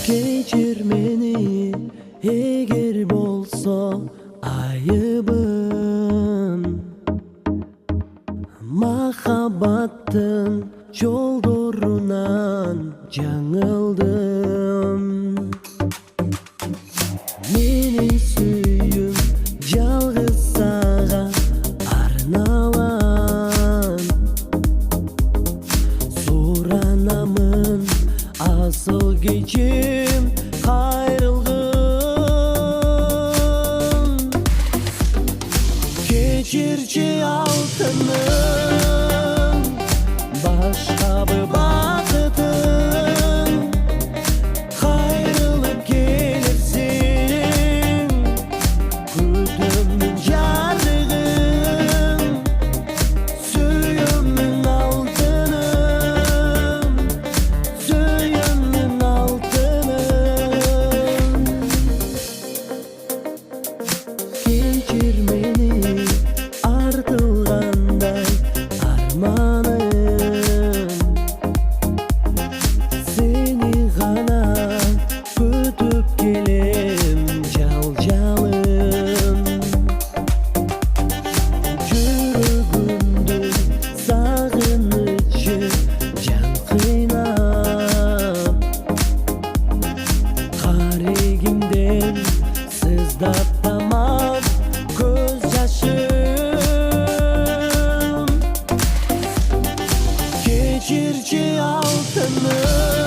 Kechir meni eger bolsa ayıbım, mahabbattın yoldorunan жаңылдым. Meni sүйüm жалгыз сага арналган, суранамын асыл кечим кайрылгын. Кечирчи алтыным, башка bir бакытым, кайрылып келерсиң, күтөмүн жарыгым, сүйөмүн алтыным, сүйөмүн алтыным. Кечир мени артылгандай арманым, сени гана күтүп келем жалжалым. Жүрөгүмдүн сагынычы жан кыйнап, карегимден сыздап тамам көз жашым. Кечирчи алтыным.